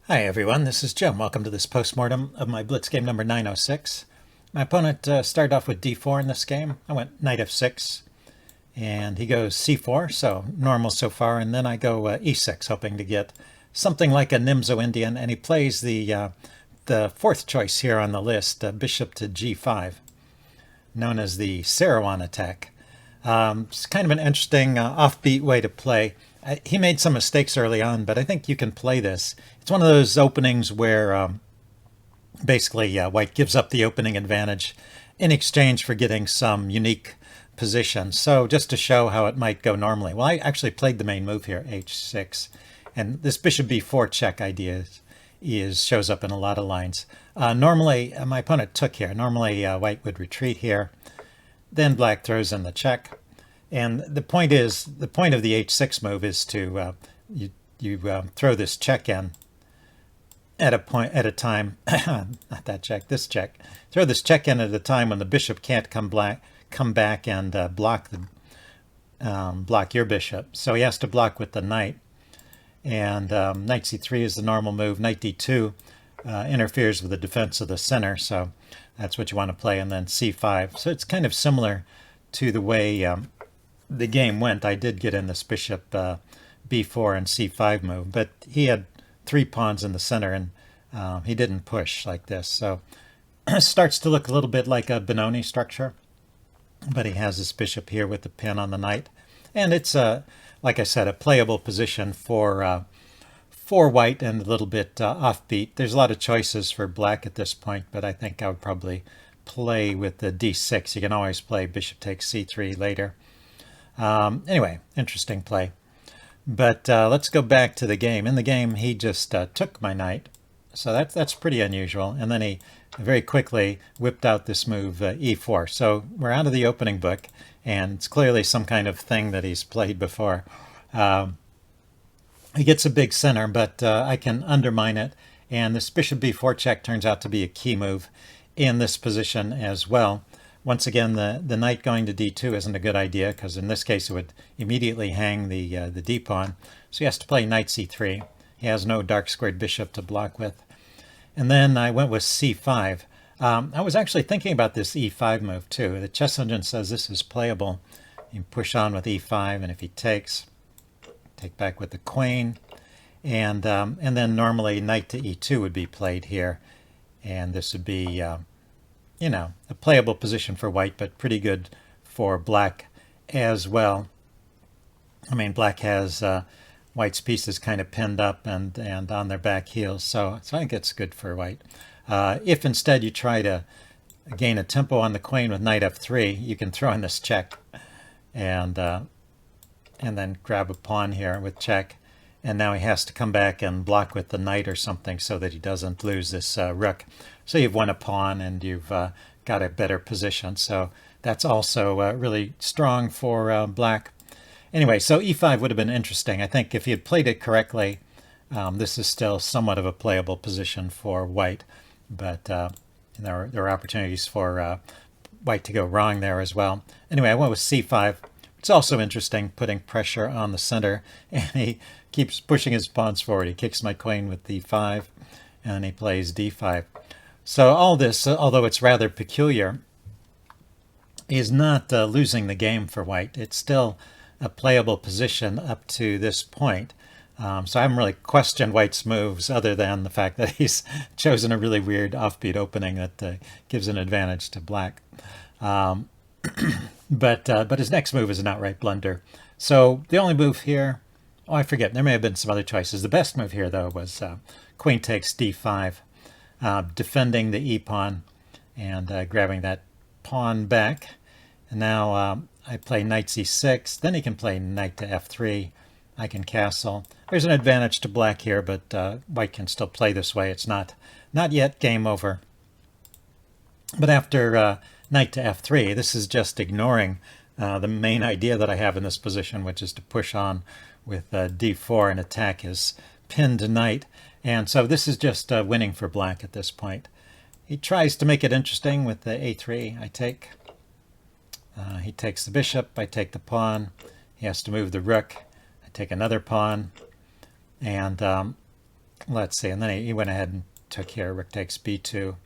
Hi everyone, this is Jim. Welcome to this postmortem of my Blitz game number 906. My opponent started off with d4 in this game. I went knight f6, and he goes c4, so normal so far, and then I go e6, hoping to get something like a Nimzo Indian, and he plays the fourth choice here on the list, bishop to g5, known as the Seirawan attack. It's kind of an interesting offbeat way to play. He made some mistakes early on, but I think you can play this. It's one of those openings where basically white gives up the opening advantage in exchange for getting some unique position. So just to show how it might go normally. Well, I actually played the main move here, h6. And this bishop b4 check idea shows up in a lot of lines. Normally, my opponent took here. Normally, white would retreat here. Then black throws in the check. And the point of the h6 move is to you throw this check in at a time, not that check, this check. Throw this check in at a time when the bishop can't come back and block your bishop. So he has to block with the knight. And knight c3 is the normal move. Knight d2 interferes with the defense of the center, so that's what you want to play. And then c5. So it's kind of similar to the way the game went. I did get in this bishop b4 and c5 move, but he had 3 pawns in the center, and he didn't push like this. So it starts to look a little bit like a Benoni structure, but he has this bishop here with the pin on the knight. And it's, like I said, a playable position for white and a little bit offbeat. There's a lot of choices for black at this point, but I think I would probably play with the d6. You can always play bishop takes c3 later. Anyway, interesting play. But let's go back to the game. In the game, he just took my knight. So that's pretty unusual. And then he very quickly whipped out this move, e4. So we're out of the opening book, and it's clearly some kind of thing that he's played before. He gets a big center, but I can undermine it. And this bishop b4 check turns out to be a key move in this position as well. Once again, the knight going to d2 isn't a good idea, because in this case it would immediately hang the d-pawn. So he has to play knight c3. He has no dark squared bishop to block with. And then I went with c5. I was actually thinking about this e5 move too. The chess engine says this is playable. You push on with e5, and if he takes, take back with the queen. And then normally knight to e2 would be played here. And this would be you know, a playable position for white, but pretty good for black as well. I mean, black has white's pieces kind of pinned up and on their back heels, so I think it's good for white. If instead you try to gain a tempo on the queen with knight f3, you can throw in this check and then grab a pawn here with check. And now he has to come back and block with the knight or something so that he doesn't lose this rook. So you've won a pawn and you've got a better position. So that's also really strong for black. Anyway, so e5 would have been interesting. I think if he had played it correctly, this is still somewhat of a playable position for white. But there are opportunities for white to go wrong there as well. Anyway, I went with c5. It's also interesting, putting pressure on the center, and he keeps pushing his pawns forward. He kicks my queen with d5, and he plays d5. So all this, although it's rather peculiar, is not losing the game for white. It's still a playable position up to this point. So I haven't really questioned white's moves other than the fact that he's chosen a really weird offbeat opening that gives an advantage to black. But his next move is an outright blunder. So the only move here, oh, I forget, there may have been some other choices. The best move here, though, was queen takes d5, defending the e-pawn and grabbing that pawn back. And now I play knight c6. Then he can play knight to f3. I can castle. There's an advantage to black here, but white can still play this way. It's not yet game over. But after knight to f3, this is just ignoring the main idea that I have in this position, which is to push on with d4 and attack his pinned knight. And so this is just winning for black at this point. He tries to make it interesting with the a3. I take. He takes the bishop. I take the pawn. He has to move the rook. I take another pawn. And let's see, and then he went ahead and took here, rook takes b2.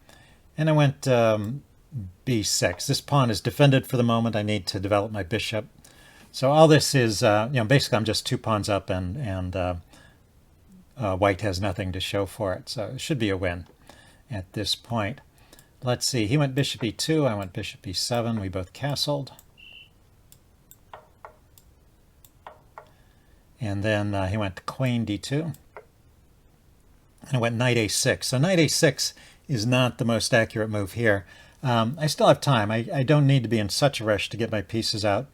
And I went b6. This pawn is defended for the moment. I need to develop my bishop. So all this is, basically I'm just 2 pawns up, and white has nothing to show for it. So it should be a win at this point. Let's see, he went bishop e2, I went bishop e7. We both castled. And then he went queen d2. And I went knight a6. So knight a6 is not the most accurate move here. I still have time. I don't need to be in such a rush to get my pieces out.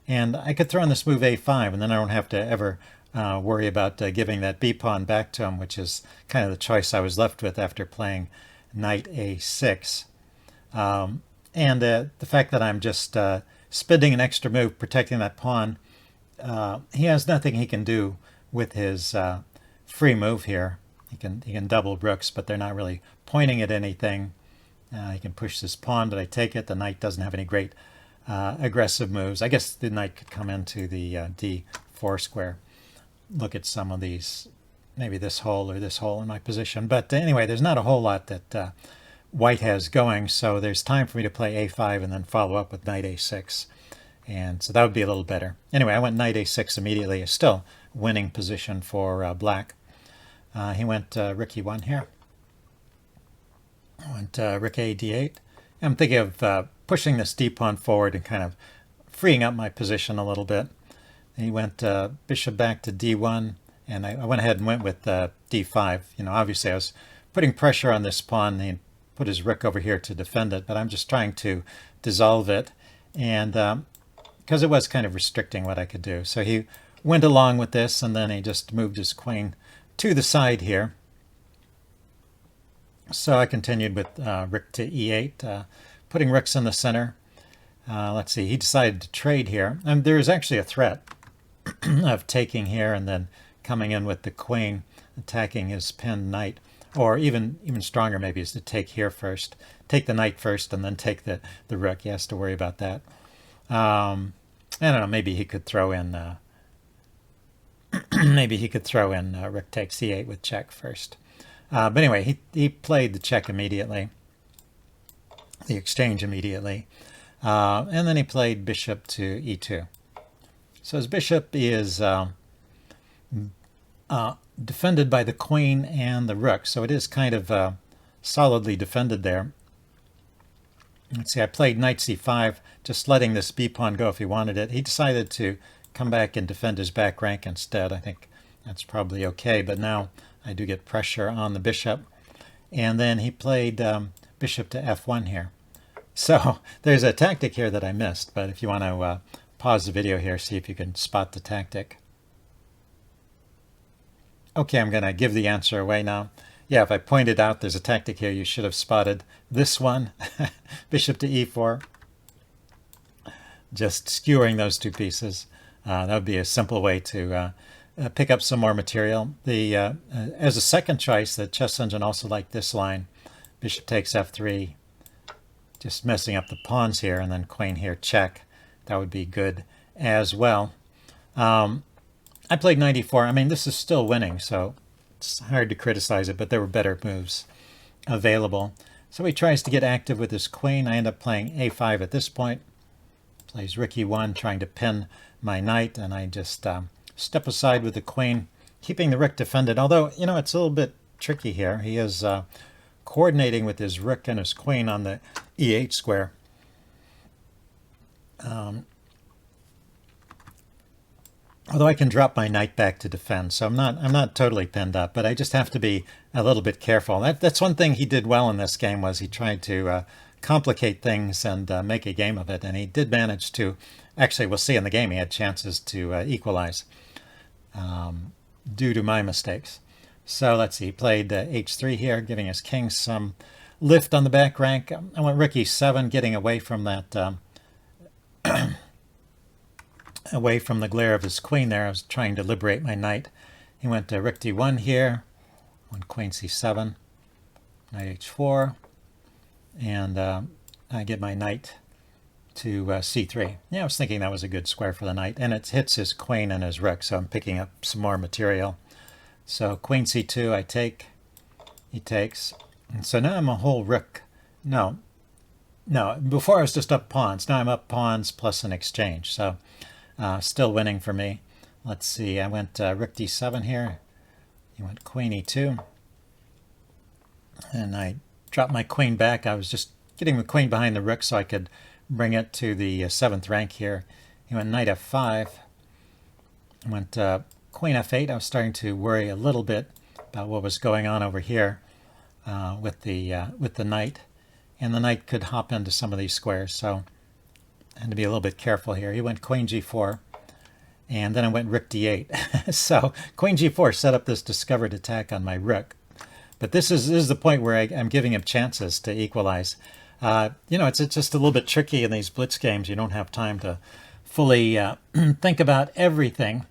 And I could throw in this move a5, and then I don't have to ever worry about giving that b-pawn back to him, which is kind of the choice I was left with after playing knight a6. And the fact that I'm just spending an extra move protecting that pawn, he has nothing he can do with his free move here. He can double rooks, but they're not really pointing at anything. He can push this pawn, but I take it. The knight doesn't have any great aggressive moves. I guess the knight could come into the d4 square. Look at some of these, maybe this hole or this hole in my position. But anyway, there's not a whole lot that white has going, so there's time for me to play a5 and then follow up with knight a6. And so that would be a little better. Anyway, I went knight a6 immediately. It's still winning position for black. He went rook e1 here. I went rook a d8. I'm thinking of pushing this d-pawn forward and kind of freeing up my position a little bit. He went bishop back to d1, and I went ahead and went with d5. Obviously I was putting pressure on this pawn. He put his rook over here to defend it, but I'm just trying to dissolve it, and because it was kind of restricting what I could do. So he went along with this, and then he just moved his queen to the side here. So I continued with rook to e8, putting rooks in the center. Let's see, he decided to trade here. And there is actually a threat of taking here and then coming in with the queen, attacking his pinned knight. Or even stronger maybe is to take here first. Take the knight first and then take the rook. He has to worry about that. I don't know, maybe he could throw in rook takes c8 with check first. But anyway, he played the check immediately, the exchange immediately, and then he played bishop to e2. So his bishop is defended by the queen and the rook, so it is kind of solidly defended there. Let's see, I played knight c5, just letting this b-pawn go if he wanted it. He decided to come back and defend his back rank instead. I think that's probably okay, but now I do get pressure on the bishop. And then he played bishop to f1 here. So there's a tactic here that I missed, but if you want to pause the video here, see if you can spot the tactic. Okay, I'm going to give the answer away now. Yeah, if I pointed out there's a tactic here, you should have spotted this one, bishop to e4. Just skewering those two pieces. That would be a simple way to pick up some more material. As a second choice, the chess engine also liked this line, bishop takes f3, just messing up the pawns here, and then queen here, check. That would be good as well. I played knight e4. I mean, this is still winning, so it's hard to criticize it, but there were better moves available. So he tries to get active with his queen. I end up playing a5 at this point. Plays rook e1, trying to pin my knight, and I just step aside with the queen, keeping the rook defended. Although, it's a little bit tricky here. He is coordinating with his rook and his queen on the e8 square. Although I can drop my knight back to defend, so I'm not totally pinned up, but I just have to be a little bit careful. That's one thing he did well in this game, was he tried to complicate things and make a game of it, and he did manage to. Actually, we'll see in the game he had chances to equalize due to my mistakes. So let's see, he played h3 here, giving his king some lift on the back rank. I went rook e7, getting away from that. Away from the glare of his queen there. I was trying to liberate my knight. He went to rook d1 here, went queen c7, knight h4, and I get my knight to c3. Yeah, I was thinking that was a good square for the knight, and it hits his queen and his rook, so I'm picking up some more material. So queen c2, I take, he takes. And so now I'm a whole rook. No, before I was just up pawns. Now I'm up pawns plus an exchange. So still winning for me. Let's see, I went rook d7 here. He went queen e2. And I dropped my queen back. I was just getting the queen behind the rook so I could bring it to the 7th rank here. He went knight f5. I went queen f8. I was starting to worry a little bit about what was going on over here with the knight. And the knight could hop into some of these squares, so I had to be a little bit careful here. He went queen g4, and then I went rook d8. So queen g4 set up this discovered attack on my rook. But this is the point where I'm giving him chances to equalize. It's just a little bit tricky in these blitz games. You don't have time to fully think about everything.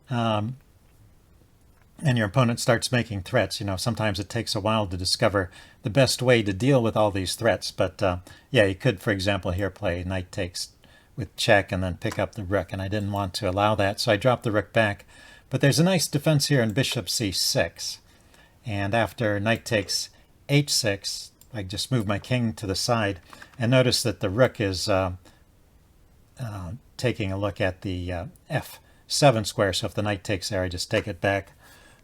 And your opponent starts making threats. Sometimes it takes a while to discover the best way to deal with all these threats. But yeah, you could, for example, here play knight takes with check and then pick up the rook. And I didn't want to allow that, so I dropped the rook back. But there's a nice defense here in bishop c6. And after knight takes h6, I just move my king to the side. And notice that the rook is taking a look at the f7 square. So if the knight takes there, I just take it back.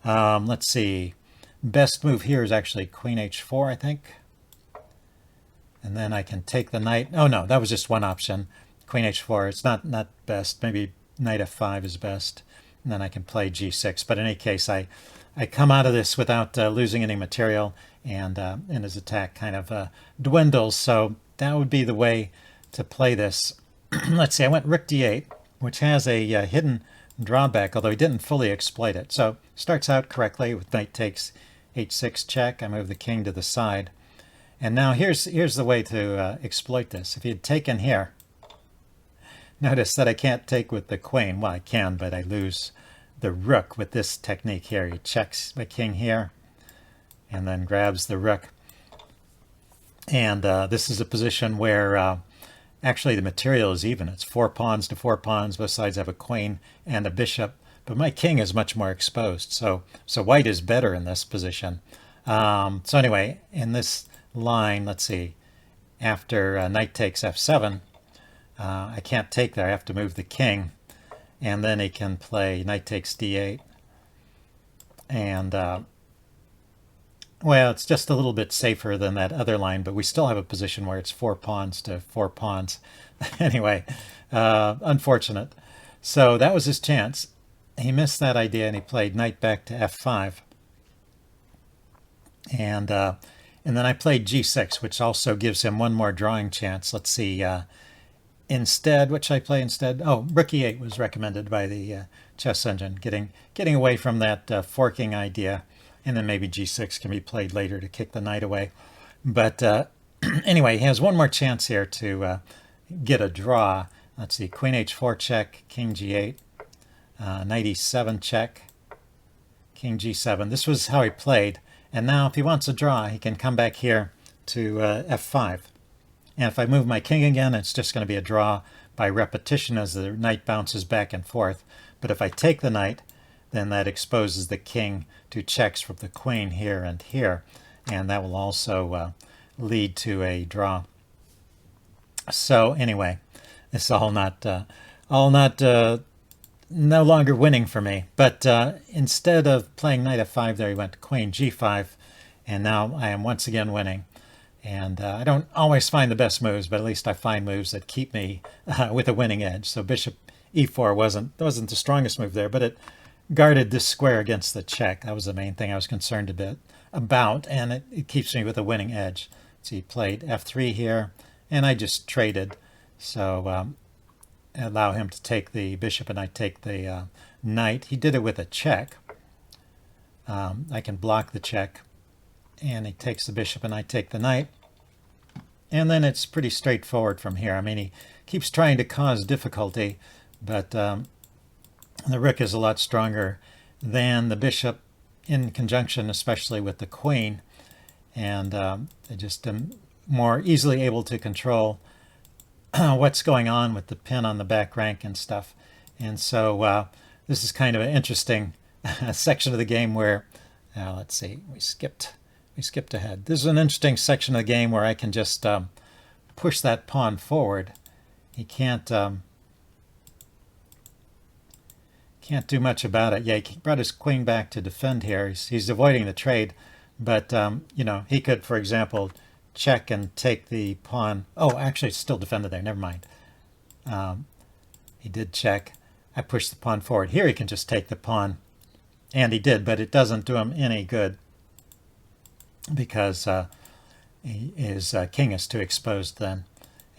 Let's see. Best move here is actually queen h4, I think. And then I can take the knight. Oh no, that was just one option. Queen h4. It's not best. Maybe knight f5 is best. And then I can play g6. But in any case, I come out of this without losing any material, and his attack kind of dwindles. So that would be the way to play this. Let's see. I went rook d8, which has a hidden drawback, although he didn't fully exploit it. So starts out correctly with knight takes h6 check. I move the king to the side. And now here's the way to exploit this. If he had taken here, notice that I can't take with the queen. Well, I can, but I lose the rook with this technique here. He checks my king here and then grabs the rook. And this is a position where actually the material is even. It's 4 pawns to 4 pawns. Both sides have a queen and a bishop. But my king is much more exposed. So white is better in this position. So anyway, in this line, let's see, after knight takes f7, I can't take there. I have to move the king. And then he can play knight takes d8. And, well, it's just a little bit safer than that other line, but we still have a position where it's 4 pawns to 4 pawns. Anyway, unfortunate. So that was his chance. He missed that idea, and he played knight back to f5. And then I played g6, which also gives him one more drawing chance. Let's see. Instead, which I play instead? Oh, rook e8 was recommended by the chess engine, getting away from that forking idea. And then maybe g6 can be played later to kick the knight away. But anyway, he has one more chance here to get a draw. Let's see, queen h4 check, king g8, knight e7 check, king g7. This was how he played. And now if he wants a draw, he can come back here to f5. And if I move my king again, it's just going to be a draw by repetition as the knight bounces back and forth. But if I take the knight, then that exposes the king to checks from the queen here and here. And that will also lead to a draw. So anyway, it's all not no longer winning for me. But instead of playing knight f5 there, he went to queen g5. And now I am once again winning. And I don't always find the best moves, but at least I find moves that keep me with a winning edge. So bishop e4 wasn't the strongest move there, but it guarded this square against the check. That was the main thing I was concerned a bit about, and it keeps me with a winning edge. So he played f3 here, and I just traded. So allow him to take the bishop, and I take the knight. He did it with a check. I can block the check. And he takes the bishop and I take the knight. And then it's pretty straightforward from here. I mean, he keeps trying to cause difficulty, but the rook is a lot stronger than the bishop in conjunction, especially with the queen. And I just am more easily able to control what's going on with the pin on the back rank and stuff. And so this is kind of an interesting a section of the game where, let's see, we skipped ahead. This is an interesting section of the game where I can just push that pawn forward. He can't do much about it. Yeah, he brought his queen back to defend here. He's avoiding the trade, but you know, he could, for example, check and take the pawn. Oh, actually, it's still defended there. Never mind. He did check. I pushed the pawn forward. Here he can just take the pawn, and he did, but it doesn't do him any good because his king is too exposed then.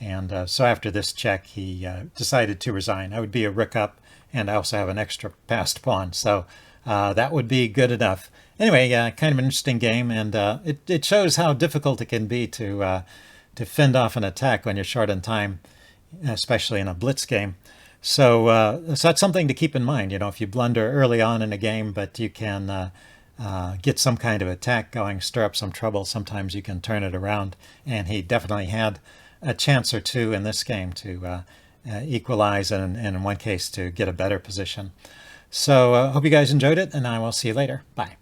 And so after this check, he decided to resign. I would be a rook up, and I also have an extra passed pawn, so that would be good enough. Anyway, kind of an interesting game, and it shows how difficult it can be to fend off an attack when you're short on time, especially in a blitz game. So, so that's something to keep in mind. You know, if you blunder early on in a game, but you can get some kind of attack going, stir up some trouble, sometimes you can turn it around. And he definitely had a chance or two in this game to equalize and in one case to get a better position. So I hope you guys enjoyed it, and I will see you later. Bye.